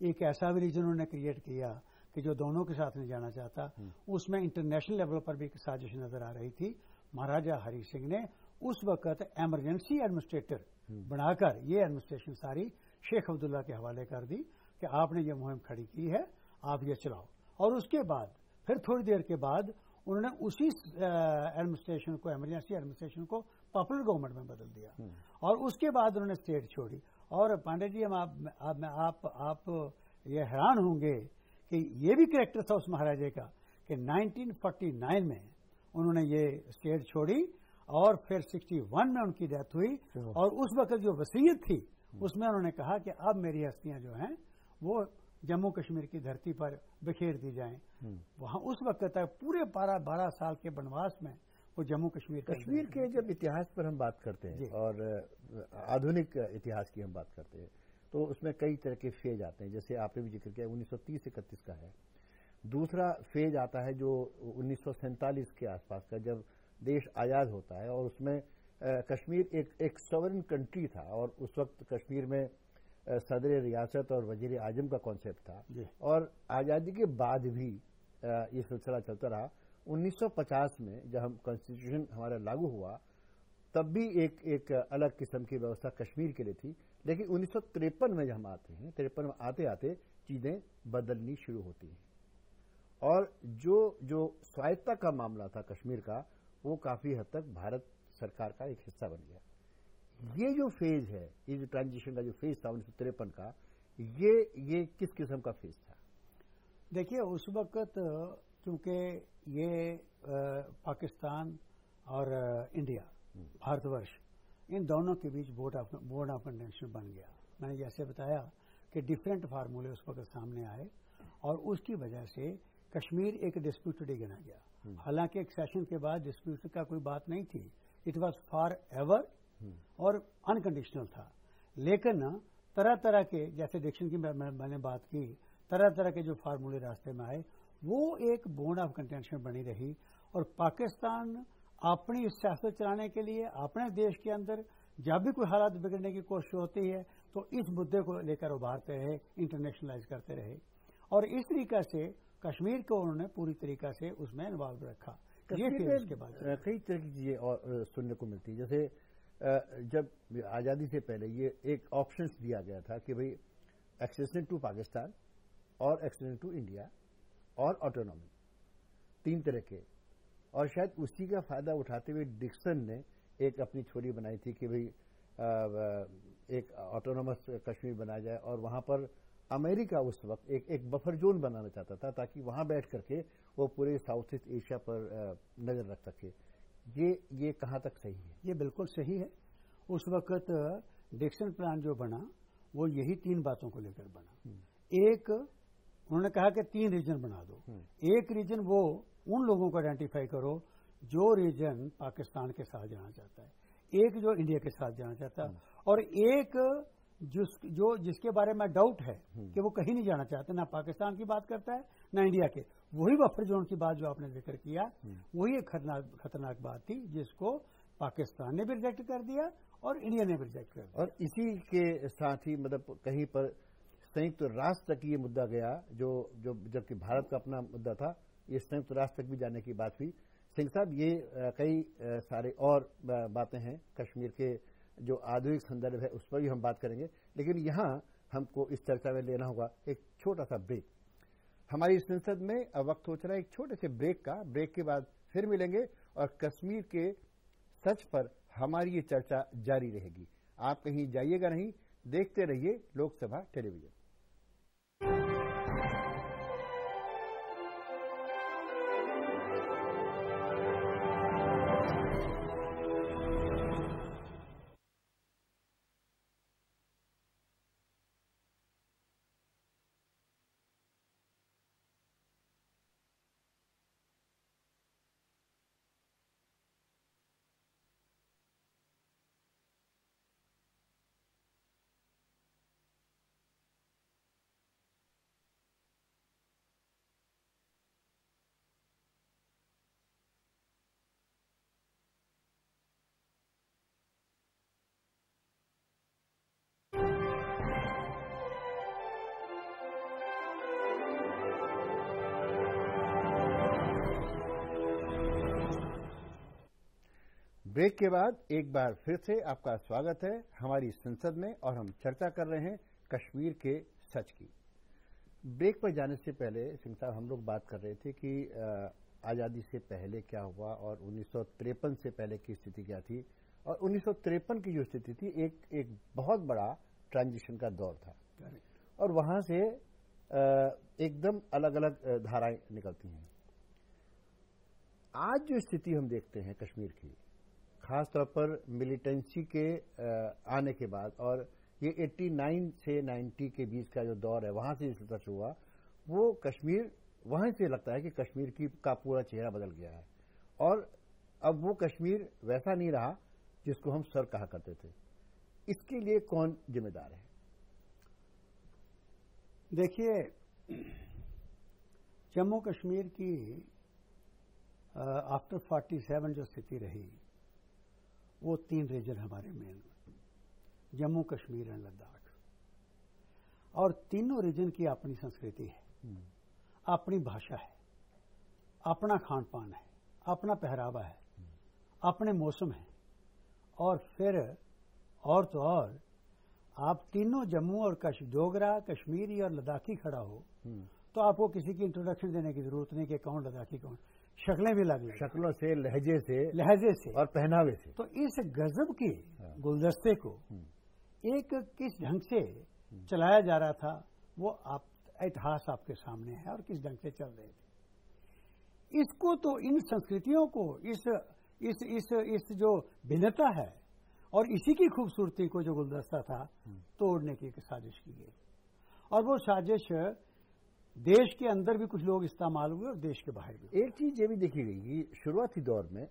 ایک ایسا بھی ریجن انہوں نے کریٹ کیا کہ جو دونوں کے ساتھ نہیں جانا چاہتا. اس میں انٹرنیشنل لیول پر بھی ایک سازش نظر آ رہی تھی. مہاراجا ہری سنگھ نے اس وقت ایمرجنسی ایڈمنسٹریٹر بنا کر یہ ایڈمنسٹریشن ساری شیخ عبداللہ کے حوالے کر دی کہ آپ نے یہ مہم کھڑی کی ہے, آپ یہ چلاؤ. اور اس کے بعد پھر تھوڑی دیر کے بعد انہوں نے اسی ایڈمنسٹریشن کو, ایمرجنسی ایڈمنسٹریشن کو پاپولر گورنمنٹ میں بدل دیا. اور اس کے بعد انہوں نے اسٹیٹ چھوڑی. اور پانڈے جی آپ یہ حیران ہوں گے کہ یہ بھی کریکٹر تھا اس مہاراجے کا کہ 1949 میں انہوں نے یہ اسٹیٹ چھوڑی اور پھر 61 میں ان کی ڈیتھ ہوئی. اور اس وقت جو وصیت تھی اس میں انہوں نے کہا کہ اب میری ہستیاں جو ہیں وہ جموں کشمیر کی دھرتی پر بکھیر دی جائیں. وہاں اس وقت تک پورے 12 سال کے بنواس میں وہ جموں کشمیر کے جب اتہاس پر ہم بات کرتے ہیں اور آدھونک اتہاس کی ہم بات کرتے ہیں تو اس میں کئی طرح کے فیج آتے ہیں. جیسے آپ نے بھی ذکر کیا 1930-31 کا ہے. دوسرا فیج آتا ہے جو 1947 کے آس پاس کا, جب دیش آزاد ہوتا ہے اور اس میں کشمیر ایک سورن کنٹری تھا اور اس وقت کشمیر میں صدر ریاست اور وزیر اعظم کا کانسیپٹ تھا. اور آزادی کے بعد بھی یہ سلسلہ چلتا رہا. 1950 میں جب ہم کانسٹیٹیوشن ہمارا لاگو ہوا تب بھی ایک الگ قسم کی ویوستھا کشمیر کے لیے تھی. لیکن 1953 میں جب ہم آتے ہیں, 53 میں آتے آتے چیزیں بدلنی شروع ہوتی ہیں اور جو سوائتتا کا معاملہ تھا کشمیر کا وہ کافی حد تک بھارت سرکار کا ایک حصہ بن گیا. یہ جو فیز ہے, یہ جو ٹرانزیشن کا جو فیز تھا 1953 کا, یہ کس قسم کا فیز تھا؟ دیکھیے اس وقت چونکہ یہ پاکستان اور انڈیا, بھارت ورش, ان دونوں کے بیچ بورڈ آف کنٹینشن بن گیا. میں نے جیسے بتایا کہ ڈفرینٹ فارمولے اس وقت سامنے آئے اور اس کی وجہ سے کشمیر ایک ڈسپیوٹڈ ہی گنا گیا. حالانکہ ایک سیشن کے بعد ڈسپیوٹ کا کوئی بات نہیں تھی, اٹ واز فار ایور اور انکنڈیشنل تھا. لیکن طرح طرح کے, جیسے ڈکشن کی میں نے بات کی, طرح طرح کے جو فارمولے راستے میں آئے وہ ایک بون آف کنٹینشن بنی رہی. اور پاکستان اپنی سیاست چلانے کے لیے اپنے دیش کے اندر جب بھی کوئی حالات بگڑنے کی کوشش ہوتی ہے تو اس مدعے کو لے کر ابھارتے رہے, انٹرنیشنلائز کرتے رہے. اور اس طریقہ سے کشمیر کو انہوں نے پوری طریقہ سے اس میں انوالو رکھا. اس کے بعد کئی طرح کی چیزیں سننے کو ملتی ہیں. جیسے جب آزادی سے پہلے یہ ایک آپشنس دیا گیا تھا کہ بھئی ایکسیشن ٹو پاکستان اور ایکسیشن ٹو انڈیا اور آٹونومی, 3 طرح کے. اور شاید اسی کا فائدہ اٹھاتے ہوئے ڈکسن نے ایک اپنی چھوڑی بنائی تھی کہ بھئی ایک آٹونومس کشمیر بنایا جائے اور وہاں پر امریکہ اس وقت ایک بفر زون بنانا چاہتا تھا تاکہ وہاں بیٹھ کر کے وہ پورے ساؤتھ ایسٹ ایشیا پر نظر رکھ سکے. یہ کہاں تک صحیح ہے؟ یہ بالکل صحیح ہے. اس وقت ڈکسن پلان جو بنا وہ یہی 3 باتوں کو لے کر بنا. ایک, انہوں نے کہا کہ 3 ریجن بنا دو. ایک ریجن وہ ان لوگوں کو آئیڈینٹیفائی کرو جو ریجن پاکستان کے ساتھ جانا چاہتا ہے, ایک جو انڈیا کے ساتھ جانا چاہتا ہے, اور ایک جس کے بارے میں ڈاؤٹ ہے کہ وہ کہیں نہیں جانا چاہتے, نہ پاکستان کی بات کرتا ہے نہ انڈیا کے. وہی بفر زون کی بات جو آپ نے ذکر کیا وہی ایک خطرناک بات تھی جس کو پاکستان نے بھی ریجیکٹ کر دیا اور انڈیا نے بھی ریجیکٹ کر دیا. اور اسی کے ساتھ ہی مطلب کہیں پر سنیکت راشٹر تک یہ مدعا گیا جبکہ بھارت کا اپنا مدعا تھا, یہ سنیکت راشٹر تک بھی جانے کی بات ہوئی. سنگھ صاحب, یہ کئی سارے اور باتیں ہیں کشمیر کے جو آدھونک سندربھ ہے اس پر بھی ہم بات کریں گے, لیکن یہاں ہم کو اس چرچا میں لینا ہوگا ایک چھوٹا سا بریک. ہماری سنسد میں اب وقت ہو چلا ہے ایک چھوٹے سے بریک کا. بریک کے بعد پھر ملیں گے اور کشمیر کے سچ پر ہماری یہ چرچا جاری رہے گی. آپ کہیں جائیے گا نہیں, دیکھتے رہیے لوک سبھا ٹیلی ویژن. ब्रेक के बाद एक बार फिर से आपका स्वागत है हमारी संसद में और हम चर्चा कर रहे हैं कश्मीर के सच की। ब्रेक पर जाने से पहले सिंह साहब हम लोग बात कर रहे थे कि आज़ादी से पहले क्या हुआ और 1953 से पहले की स्थिति क्या थी, और 1953 की जो स्थिति थी एक बहुत बड़ा ट्रांजिशन का दौर था और वहां से एकदम अलग अलग धाराएं निकलती हैं। आज जो स्थिति हम देखते हैं कश्मीर की, खास तौर पर मिलिटेंसी के आने के बाद, और ये 89 से 90 के बीच का जो दौर है वहां से जिस तरह से हुआ, वो कश्मीर वहीं से लगता है कि कश्मीर का पूरा चेहरा बदल गया है और अब वो कश्मीर वैसा नहीं रहा जिसको हम सर कहा करते थे। इसके लिए कौन जिम्मेदार है? देखिए, जम्मू कश्मीर की आफ्टर 47 जो स्थिति रही, वो 3 रीजन हमारे मेन, जम्मू कश्मीर एंड लद्दाख, और तीनों रीजन की अपनी संस्कृति है, अपनी भाषा है, अपना खान पान है, अपना पहरावा है, अपने मौसम है, और फिर और तो और आप तीनों जम्मू और डोगरा, कश्मीरी और लद्दाखी खड़ा हो तो आपको किसी की इंट्रोडक्शन देने की जरूरत नहीं कि कौन लद्दाखी कौन, शक्लें भी लग, शक्लों से, लहजे से और पहनावे से। तो इस गजब के गुलदस्ते को एक किस ढंग से चलाया जा रहा था, वो इतिहास आपके सामने है और किस ढंग से चल रहे थे। इसको तो, इन संस्कृतियों को, इस जो भिन्नता है और इसी की खूबसूरती को जो गुलदस्ता था, तोड़ने की एक साजिश की गई, और वो साजिश देश के अंदर भी कुछ लोग इस्तेमाल हुए और देश के बाहर भी। एक चीज ये भी देखी गई कि शुरुआती दौर में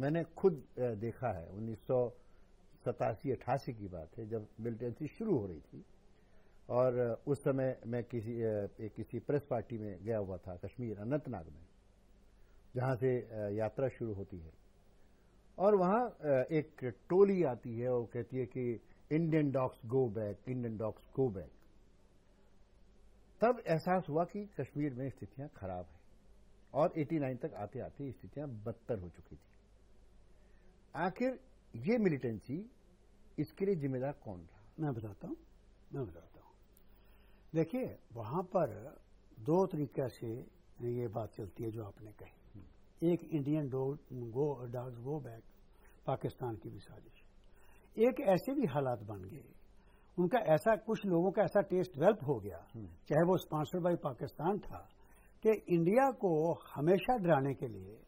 मैंने खुद देखा है, 1987-88 की बात है, जब मिलिटेंसी शुरू हो रही थी, और उस समय मैं किसी प्रेस पार्टी में गया हुआ था कश्मीर, अनंतनाग में, जहां से यात्रा शुरू होती है, और वहां एक टोली आती है और कहती है कि Indian dogs go back, Indian dogs go back. तब एहसास हुआ कि कश्मीर में स्थितियां खराब हैं और 89 तक आते आते स्थितियां बदतर हो चुकी थी। आखिर ये मिलिटेंसी, इसके लिए जिम्मेदार कौन रहा? मैं बताता हूं। देखिए, वहां पर 2 तरीके से ये बात चलती है जो आपने कही। एक Indian dogs go back, Pakistan की भी साजिश। एक ऐसे भी हालात बन गए, उनका ऐसा, कुछ लोगों का ऐसा टेस्ट डेवलप हो गया, चाहे वो स्पॉन्सर्ड बाय पाकिस्तान था, कि इंडिया को हमेशा डराने के लिए,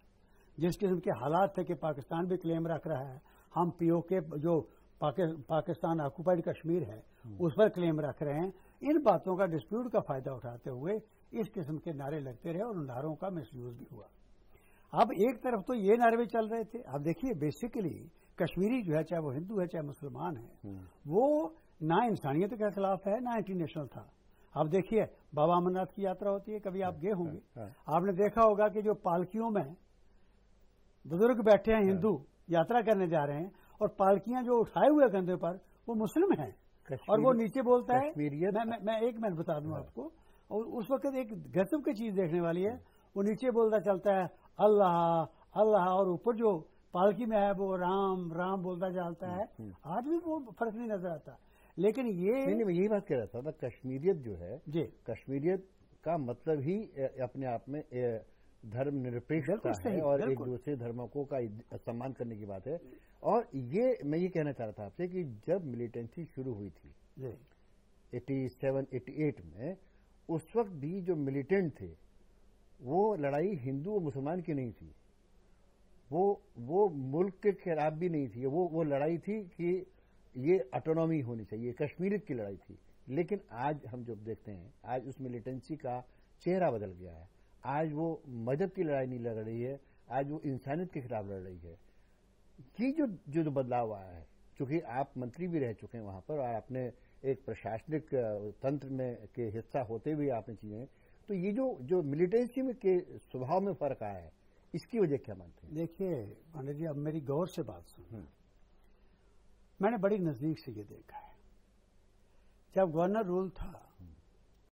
जिस किस्म के हालात थे कि पाकिस्तान भी क्लेम रख रहा है, हम पीओके जो पाकिस्तान ऑक्युपाइड कश्मीर है उस पर क्लेम रख रहे हैं, इन बातों का डिस्प्यूट का फायदा उठाते हुए इस किस्म के नारे लगते रहे और उन नारों का मिसयूज भी हुआ। अब एक तरफ तो ये नारे भी चल रहे थे। अब देखिए, बेसिकली कश्मीरी जो है, चाहे वो हिंदू है चाहे मुसलमान है, वो ना इंसानियत के खिलाफ है ना इंटरनेशनल था। अब देखिए, बाबा अमरनाथ की यात्रा होती है, कभी आप गए होंगे, आपने देखा होगा कि जो पालकियों में बुजुर्ग बैठे हैं, हिंदू यात्रा करने जा रहे हैं, और पालकियां जो उठाए हुए कंधे पर वो मुस्लिम हैं, और वो नीचे बोलता है, मैं एक मिनट बता दूं आपको, और उस वक्त एक गजब की चीज देखने वाली है, वो नीचे बोलता चलता है अल्लाह अल्लाह, और ऊपर जो पालकी में है वो राम राम बोलता चलता है। आज भी वो फर्क नहीं नजर आता। लेकिन ये नहीं, मैं यही बात कह रहा था, कश्मीरियत जो है जी, कश्मीरियत का मतलब ही अपने आप में धर्मनिरपेक्षता है और एक दूसरे धर्मों को का सम्मान करने की बात है। और ये मैं ये कहना चाह रहा था आपसे कि जब मिलिटेंसी शुरू हुई थी 87-88 में, उस वक्त भी जो मिलिटेंट थे, वो लड़ाई हिंदू और मुसलमान की नहीं थी, वो मुल्क के खिलाफ भी नहीं थी, वो लड़ाई थी कि ये ऑटोनॉमी होनी चाहिए, कश्मीरियत की लड़ाई थी। लेकिन आज हम जब देखते हैं, आज उस मिलिटेंसी का चेहरा बदल गया है। आज वो मजहब की लड़ाई नहीं लड़ रही है, आज वो इंसानियत के खिलाफ लड़ रही है। ये जो बदलाव आया है, चूंकि आप मंत्री भी रह चुके हैं वहां पर और आपने एक प्रशासनिक तंत्र में के हिस्सा होते हुए आपने चीजें, तो ये जो मिलिटेंसी में के स्वभाव में फर्क आया है, इसकी वजह क्या मानते हैं? देखिए पांडे जी, अब मेरी गौर से बात सुन, मैंने बड़ी नजदीक से ये देखा है। जब गवर्नर रूल था